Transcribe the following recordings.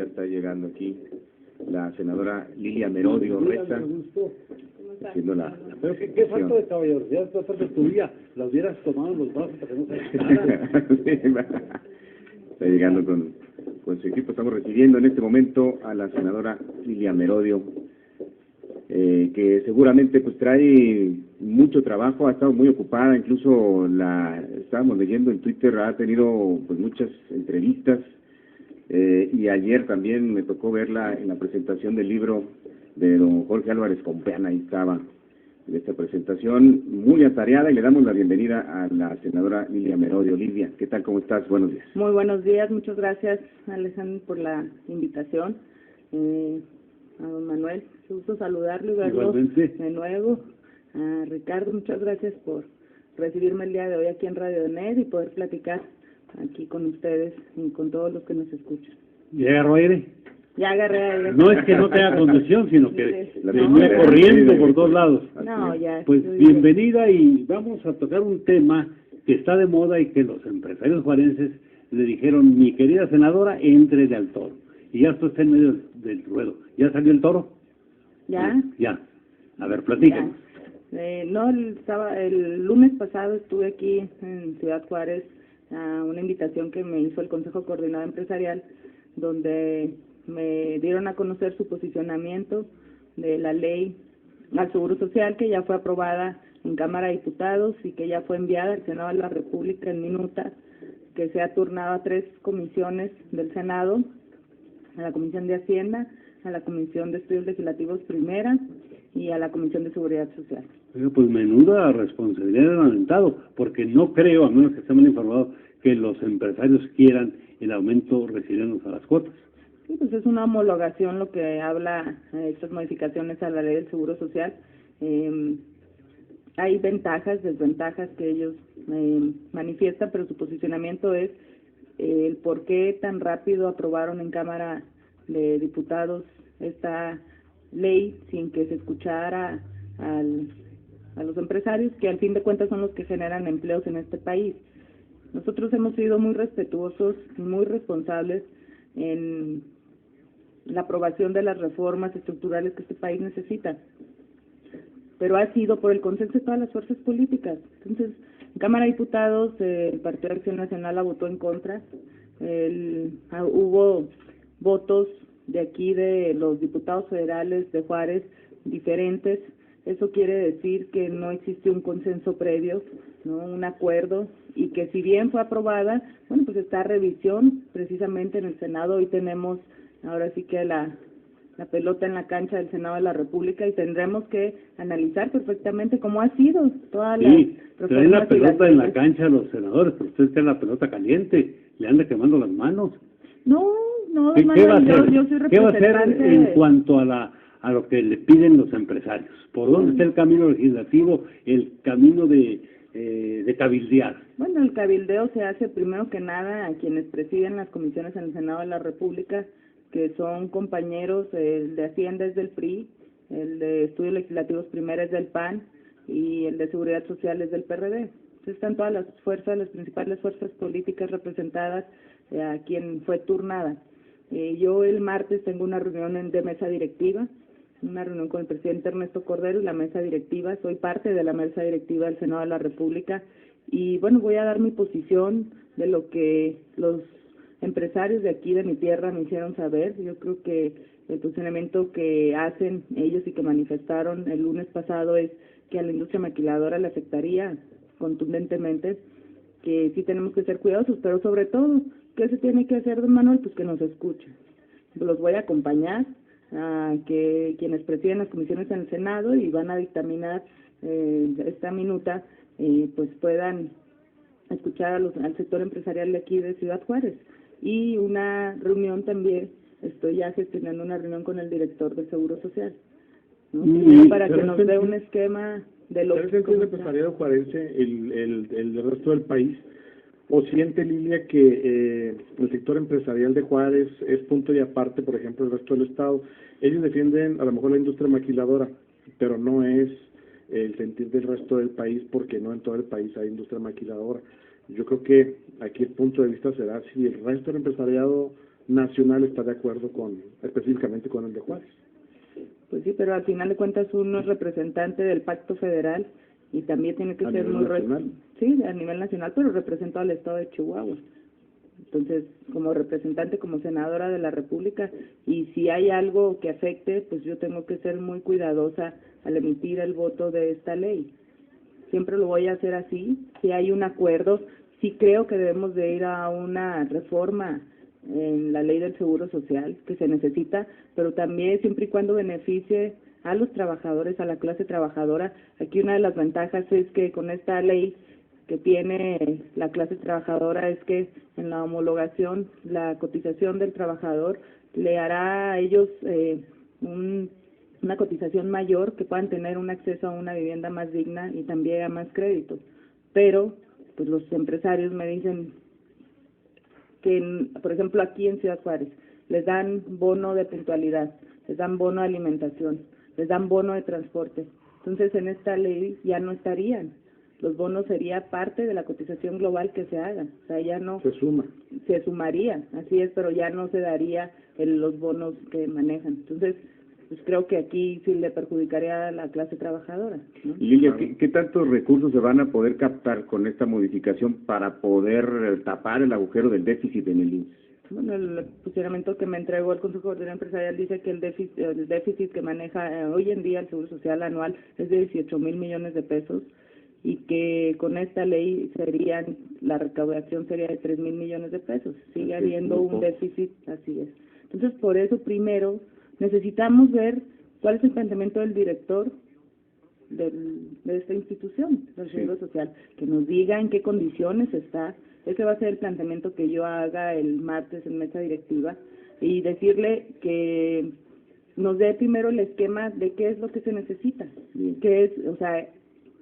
ya está llegando aquí la senadora Lilia Merodio Reza, haciendo la pero qué falta de caballerosidad por parte tuya, la hubieras tomado en los brazos para que no se nada. Está llegando con su equipo. Estamos recibiendo en este momento a la senadora Lilia Merodio, que seguramente pues trae mucho trabajo, ha estado muy ocupada, incluso la estábamos leyendo en Twitter, ha tenido pues muchas entrevistas, y ayer también me tocó verla en la presentación del libro de don Jorge Álvarez Compeán. Ahí estaba en esta presentación muy atareada, y le damos la bienvenida a la senadora Lilia Merodio. Lilia, ¿qué tal? ¿Cómo estás? Buenos días. Muy buenos días, muchas gracias, Alejandro, por la invitación. A don Manuel, gusto saludarlo y verlo Igualmente. de nuevo. A Ricardo, muchas gracias por recibirme el día de hoy aquí en Radio Net y poder platicar aquí con ustedes y con todos los que nos escuchan. ¿Ya agarró aire? Ya agarré aire. No es que no tenga condición, sino que Sí. venía corriendo por todos lados. No, ya. Pues estoy bienvenida, y vamos a tocar un tema que está de moda y que los empresarios juarenses le dijeron: mi querida senadora, entre al toro. Y ya esto está en medio del ruedo. ¿Ya salió el toro? ¿Ya? Ya. A ver, platícanos. No, el lunes pasado estuve aquí en Ciudad Juárez a una invitación que me hizo el Consejo Coordinador Empresarial, donde me dieron a conocer su posicionamiento de la ley al Seguro Social, que ya fue aprobada en Cámara de Diputados y que ya fue enviada al Senado de la República en minuta, que se ha turnado a 3 comisiones del Senado: a la Comisión de Hacienda, a la Comisión de Estudios Legislativos Primera y a la Comisión de Seguridad Social. Oiga, pues menuda responsabilidad han aventado, porque no creo, a menos que estemos informados, que los empresarios quieran el aumento refiriéndose a las cuotas. Sí, pues es una homologación lo que habla estas modificaciones a la ley del Seguro Social. Hay ventajas, desventajas que ellos manifiestan, pero su posicionamiento es el por qué tan rápido aprobaron en Cámara de Diputados esta ley sin que se escuchara a los empresarios, que al fin de cuentas son los que generan empleos en este país. Nosotros hemos sido muy respetuosos y muy responsables en la aprobación de las reformas estructurales que este país necesita, pero ha sido por el consenso de todas las fuerzas políticas. Entonces, en Cámara de Diputados el Partido de Acción Nacional la votó en contra. Hubo votos de aquí de los diputados federales de Juárez diferentes. Eso quiere decir que no existe un consenso previo, no un acuerdo, y que si bien fue aprobada, bueno, pues está a revisión precisamente en el Senado. Hoy tenemos ahora sí que la pelota en la cancha del Senado de la República, y tendremos que analizar perfectamente cómo ha sido toda la... Sí, traen la pelota en la cancha a los senadores, pero usted tiene la pelota caliente, le anda quemando las manos. No, ¿Qué va a hacer? yo soy ¿Qué va a hacer representante en cuanto a lo que le piden los empresarios? ¿Por dónde está el camino legislativo, el camino de cabildear? Bueno, el cabildeo se hace primero que nada a quienes presiden las comisiones en el Senado de la República, que son compañeros. El de Hacienda es del PRI, el de Estudios Legislativos Primera es del PAN y el de Seguridad Social es del PRD. Entonces están todas las fuerzas, las principales fuerzas políticas representadas a quien fue turnada. Yo el martes tengo una reunión de mesa directiva, una reunión con el presidente Ernesto Cordero y la mesa directiva. Soy parte de la mesa directiva del Senado de la República y bueno, voy a dar mi posición de lo que los empresarios de aquí de mi tierra me hicieron saber. Yo creo que el posicionamiento que hacen ellos y que manifestaron el lunes pasado es que a la industria maquiladora le afectaría contundentemente, que sí tenemos que ser cuidadosos, pero sobre todo, ¿qué se tiene que hacer, don Manuel? Pues que nos escuchen. Los voy a acompañar a que quienes presiden las comisiones en el Senado y van a dictaminar esta minuta, pues puedan escuchar al sector empresarial de aquí de Ciudad Juárez. Y una reunión también, estoy ya gestionando una reunión con el director de Seguro Social, ¿no? Para que nos dé un esquema de lo que... ¿Es el empresariado juarense el resto del país? ¿O siente, Lilia, que el sector empresarial de Juárez es punto y aparte, por ejemplo, del resto del Estado? Ellos defienden a lo mejor la industria maquiladora, pero no es el sentir del resto del país, porque no en todo el país hay industria maquiladora. Yo creo que aquí el punto de vista será si el resto del empresariado nacional está de acuerdo específicamente con el de Juárez. Pues sí, pero al final de cuentas uno es representante del Pacto Federal y también tiene que ser muy... Sí, a nivel nacional, pero represento al Estado de Chihuahua. Entonces, como representante, como senadora de la República, y si hay algo que afecte, pues yo tengo que ser muy cuidadosa al emitir el voto de esta ley. Siempre lo voy a hacer así. Si hay un acuerdo, sí creo que debemos de ir a una reforma en la ley del Seguro Social, que se necesita, pero también siempre y cuando beneficie a los trabajadores, a la clase trabajadora. Aquí una de las ventajas es que con esta ley que tiene la clase trabajadora es que en la homologación, la cotización del trabajador le hará a ellos una cotización mayor, que puedan tener un acceso a una vivienda más digna y también a más crédito. Pero pues los empresarios me dicen que, por ejemplo, aquí en Ciudad Juárez, les dan bono de puntualidad, les dan bono de alimentación, les dan bono de transporte. Entonces, en esta ley ya no estarían. Los bonos sería parte de la cotización global que se haga. O sea, ya no... Se sumaría, así es, pero ya no se daría los bonos que manejan. Entonces, pues creo que aquí sí le perjudicaría a la clase trabajadora, ¿no? Lilia, ¿qué tantos recursos se van a poder captar con esta modificación para poder tapar el agujero del déficit en el IMSS? Bueno, el posicionamiento que me entregó el Consejo de Coordinación Empresarial dice que el déficit que maneja hoy en día el Seguro Social anual es de 18,000 millones de pesos y que con esta ley la recaudación sería de 3,000 millones de pesos. Sigue habiendo un déficit, así es. Entonces, por eso primero necesitamos ver cuál es el planteamiento del director de esta institución, del Seguro Social, que nos diga en qué condiciones está. Ese va a ser el planteamiento que yo haga el martes en mesa directiva, y decirle que nos dé primero el esquema de qué es lo que se necesita, qué es, o sea,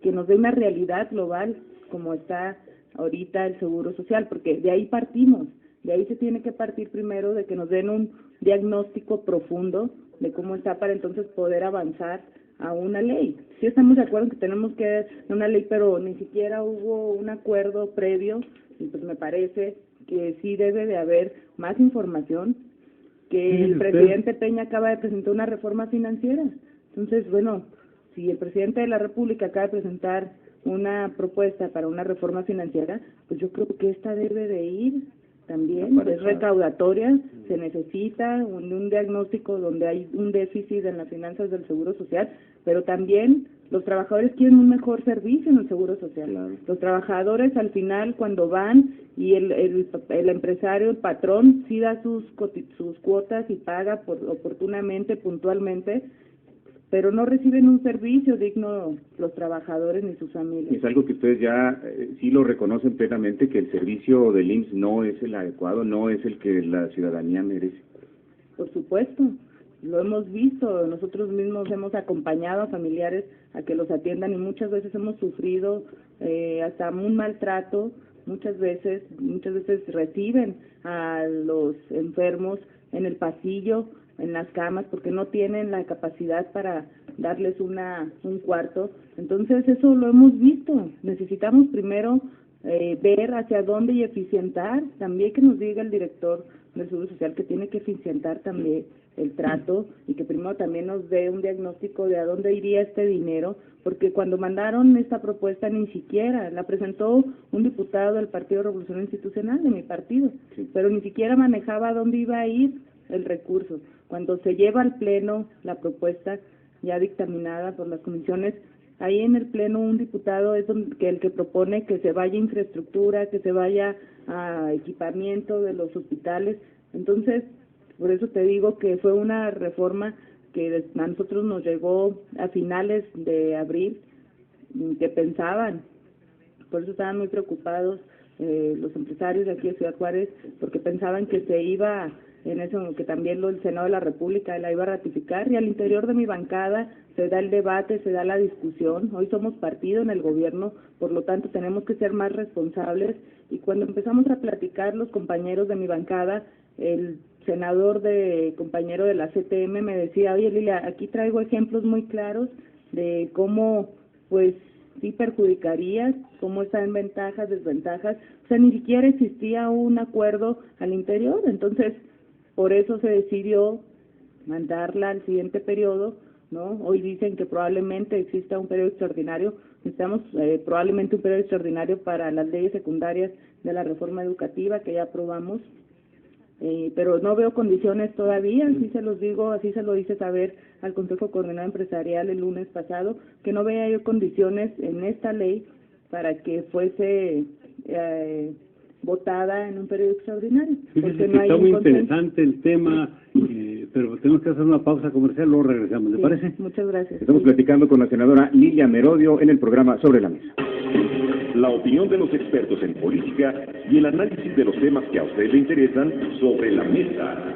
que nos dé una realidad global como está ahorita el Seguro Social, porque de ahí partimos. De ahí se tiene que partir primero de que nos den un diagnóstico profundo de cómo está para entonces poder avanzar a una ley. Sí estamos de acuerdo en que tenemos que hacer una ley, pero ni siquiera hubo un acuerdo previo, y pues me parece que sí debe de haber más información, que el presidente Peña acaba de presentar una reforma financiera. Entonces, bueno, si el presidente de la República acaba de presentar una propuesta para una reforma financiera, pues yo creo que esta debe de ir también, es recaudatoria, se necesita un diagnóstico donde hay un déficit en las finanzas del Seguro Social, pero también los trabajadores quieren un mejor servicio en el Seguro Social. Claro. Los trabajadores al final cuando van y el empresario, el patrón, sí da sus cuotas y paga oportunamente, puntualmente, pero no reciben un servicio digno los trabajadores ni sus familias. Es algo que ustedes ya sí lo reconocen plenamente, que el servicio del IMSS no es el adecuado, no es el que la ciudadanía merece. Por supuesto, lo hemos visto, nosotros mismos hemos acompañado a familiares a que los atiendan y muchas veces hemos sufrido hasta un maltrato, muchas veces reciben a los enfermos en el pasillo, en las camas, porque no tienen la capacidad para darles un cuarto. Entonces eso lo hemos visto. Necesitamos primero ver hacia dónde y eficientar, también que nos diga el director del Seguro Social que tiene que eficientar también el trato y que primero también nos dé un diagnóstico de a dónde iría este dinero, porque cuando mandaron esta propuesta ni siquiera la presentó un diputado del Partido Revolucionario Institucional, de mi partido, pero ni siquiera manejaba a dónde iba a ir el recurso. Cuando se lleva al Pleno la propuesta ya dictaminada por las comisiones, ahí en el Pleno un diputado es el que propone que se vaya a infraestructura, que se vaya a equipamiento de los hospitales. Entonces, por eso te digo que fue una reforma que a nosotros nos llegó a finales de abril, que pensaban, por eso estaban muy preocupados los empresarios de aquí de Ciudad Juárez, porque pensaban que se iba en eso, que también el Senado de la República la iba a ratificar, y al interior de mi bancada se da el debate, se da la discusión. Hoy somos partido en el gobierno, por lo tanto tenemos que ser más responsables, y cuando empezamos a platicar los compañeros de mi bancada, el senador compañero de la CTM me decía, oye Lilia, aquí traigo ejemplos muy claros de cómo pues sí perjudicaría, cómo están ventajas, desventajas. O sea, ni siquiera existía un acuerdo al interior. Entonces, Por eso se decidió mandarla al siguiente periodo, ¿no? Hoy dicen que probablemente exista un periodo extraordinario. Necesitamos probablemente un periodo extraordinario para las leyes secundarias de la reforma educativa que ya aprobamos, pero no veo condiciones todavía, así se los digo, así se lo hice saber al Consejo Coordinador Empresarial el lunes pasado, que no veía yo condiciones en esta ley para que fuese votada en un periodo extraordinario. Fíjese que está muy interesante el tema, pero tenemos que hacer una pausa comercial, luego regresamos, ¿le parece? Muchas gracias. Estamos platicando con la senadora Lilia Merodio en el programa Sobre la Mesa. La opinión de los expertos en política y el análisis de los temas que a usted le interesan sobre la mesa.